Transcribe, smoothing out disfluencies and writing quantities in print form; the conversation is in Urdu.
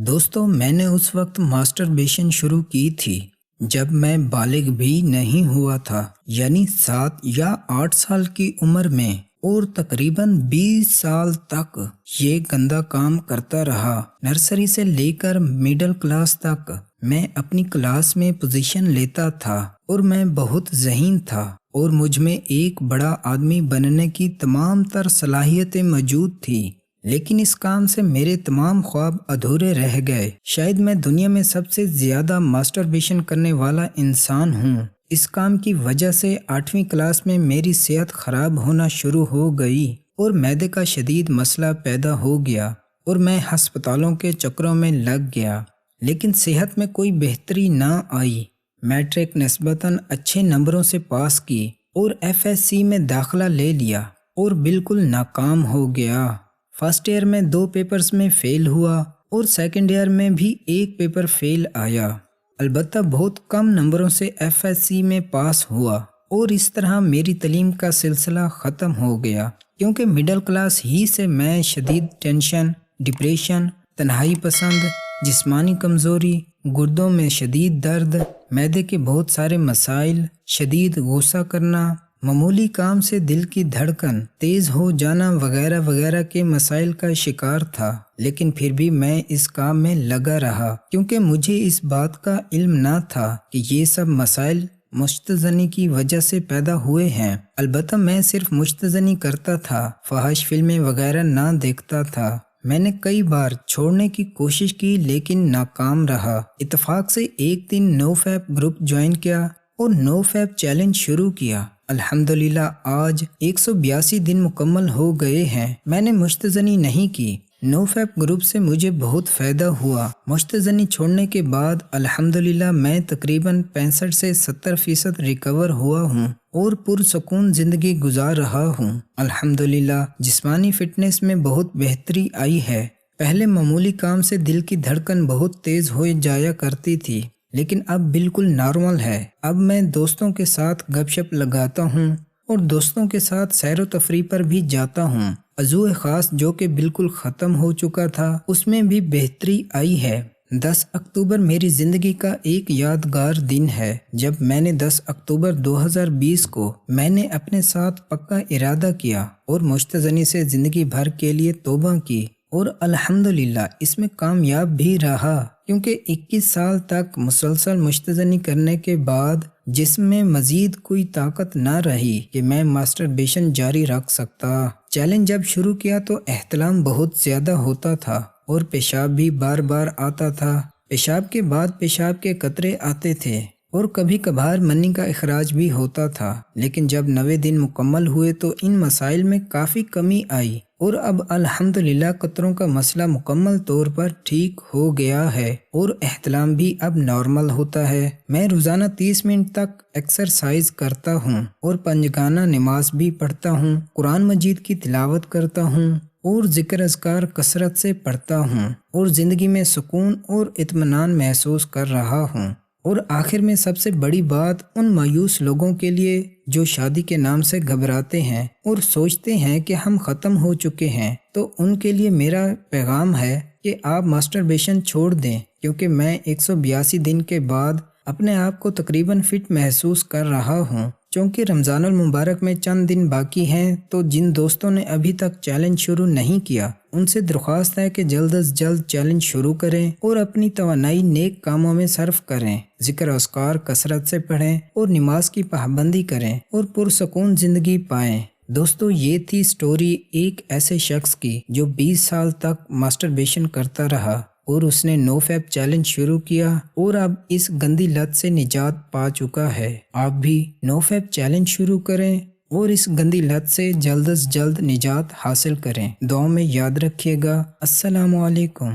دوستو میں نے اس وقت ماسٹربیشن شروع کی تھی جب میں بالغ بھی نہیں ہوا تھا، یعنی 7 یا 8 سال کی عمر میں، اور تقریباً 20 سال تک یہ گندا کام کرتا رہا۔ نرسری سے لے کر مڈل کلاس تک میں اپنی کلاس میں پوزیشن لیتا تھا اور میں بہت ذہین تھا اور مجھ میں ایک بڑا آدمی بننے کی تمام تر صلاحیتیں موجود تھی، لیکن اس کام سے میرے تمام خواب ادھورے رہ گئے۔ شاید میں دنیا میں سب سے زیادہ ماسٹربیشن کرنے والا انسان ہوں۔ اس کام کی وجہ سے 8ویں کلاس میں میری صحت خراب ہونا شروع ہو گئی اور معدے کا شدید مسئلہ پیدا ہو گیا اور میں ہسپتالوں کے چکروں میں لگ گیا، لیکن صحت میں کوئی بہتری نہ آئی۔ میٹرک نسبتاً اچھے نمبروں سے پاس کی اور FSC میں داخلہ لے لیا اور بالکل ناکام ہو گیا۔ فرسٹ ایئر میں 2 پیپرز میں فیل ہوا اور سیکنڈ ایئر میں بھی 1 پیپر فیل آیا، البتہ بہت کم نمبروں سے FSC میں پاس ہوا، اور اس طرح میری تعلیم کا سلسلہ ختم ہو گیا، کیونکہ مڈل کلاس ہی سے میں شدید ٹینشن، ڈپریشن، تنہائی پسند، جسمانی کمزوری، گردوں میں شدید درد، معدے کے بہت سارے مسائل، شدید غصہ کرنا، معمولی کام سے دل کی دھڑکن تیز ہو جانا وغیرہ وغیرہ کے مسائل کا شکار تھا۔ لیکن پھر بھی میں اس کام میں لگا رہا، کیونکہ مجھے اس بات کا علم نہ تھا کہ یہ سب مسائل مشتزنی کی وجہ سے پیدا ہوئے ہیں۔ البتہ میں صرف مشتزنی کرتا تھا، فحش فلمیں وغیرہ نہ دیکھتا تھا۔ میں نے کئی بار چھوڑنے کی کوشش کی لیکن ناکام رہا۔ اتفاق سے ایک دن نو فیپ گروپ جوائن کیا اور نو فیپ چیلنج شروع کیا۔ الحمدللہ آج 182 دن مکمل ہو گئے ہیں۔ میں نے مشتزنی نہیں کی۔ نو فیپ گروپ سے مجھے بہت فائدہ ہوا۔ مشتزنی چھوڑنے کے بعد الحمدللہ میں تقریباً 65 سے 70% ریکور ہوا ہوں اور پرسکون زندگی گزار رہا ہوں۔ الحمدللہ جسمانی فٹنس میں بہت بہتری آئی ہے۔ پہلے معمولی کام سے دل کی دھڑکن بہت تیز ہو جایا کرتی تھی، لیکن اب بالکل نارمل ہے۔ اب میں دوستوں کے ساتھ گپ شپ لگاتا ہوں اور دوستوں کے ساتھ سیر و تفریح پر بھی جاتا ہوں۔ عضو خاص جو کہ بالکل ختم ہو چکا تھا، اس میں بھی بہتری آئی ہے۔ 10 اکتوبر میری زندگی کا ایک یادگار دن ہے، جب میں نے 10 اکتوبر 2020 کو میں نے اپنے ساتھ پکا ارادہ کیا اور مشتزنی سے زندگی بھر کے لیے توبہ کی، اور الحمدللہ اس میں کامیاب بھی رہا، کیونکہ 21 سال تک مسلسل مشتزنی کرنے کے بعد جسم میں مزید کوئی طاقت نہ رہی کہ میں ماسٹربیشن جاری رکھ سکتا۔ چیلنج جب شروع کیا تو احتلام بہت زیادہ ہوتا تھا اور پیشاب بھی بار بار آتا تھا۔ پیشاب کے بعد پیشاب کے قطرے آتے تھے اور کبھی کبھار منی کا اخراج بھی ہوتا تھا، لیکن جب 90 دن مکمل ہوئے تو ان مسائل میں کافی کمی آئی اور اب الحمدللہ قطروں کا مسئلہ مکمل طور پر ٹھیک ہو گیا ہے اور احتلام بھی اب نارمل ہوتا ہے۔ میں روزانہ 30 منٹ تک ایکسرسائز کرتا ہوں اور 5 گانا نماز بھی پڑھتا ہوں، قرآن مجید کی تلاوت کرتا ہوں اور ذکر اذکار کثرت سے پڑھتا ہوں، اور زندگی میں سکون اور اطمینان محسوس کر رہا ہوں۔ اور آخر میں سب سے بڑی بات ان مایوس لوگوں کے لیے جو شادی کے نام سے گھبراتے ہیں اور سوچتے ہیں کہ ہم ختم ہو چکے ہیں، تو ان کے لیے میرا پیغام ہے کہ آپ ماسٹربیشن چھوڑ دیں، کیونکہ میں 182 دن کے بعد اپنے آپ کو تقریباً فٹ محسوس کر رہا ہوں۔ چونکہ رمضان المبارک میں چند دن باقی ہیں، تو جن دوستوں نے ابھی تک چیلنج شروع نہیں کیا، ان سے درخواست ہے کہ جلد از جلد چیلنج شروع کریں اور اپنی توانائی نیک کاموں میں صرف کریں، ذکر و اذکار کثرت سے پڑھیں اور نماز کی پابندی کریں اور پرسکون زندگی پائیں۔ دوستو، یہ تھی سٹوری ایک ایسے شخص کی جو 20 سال تک ماسٹربیشن کرتا رہا اور اس نے نو فیپ چیلنج شروع کیا اور اب اس گندی لت سے نجات پا چکا ہے۔ آپ بھی نو فیپ چیلنج شروع کریں اور اس گندی لت سے جلد از جلد نجات حاصل کریں۔ دعاؤں میں یاد رکھیے گا۔ السلام علیکم۔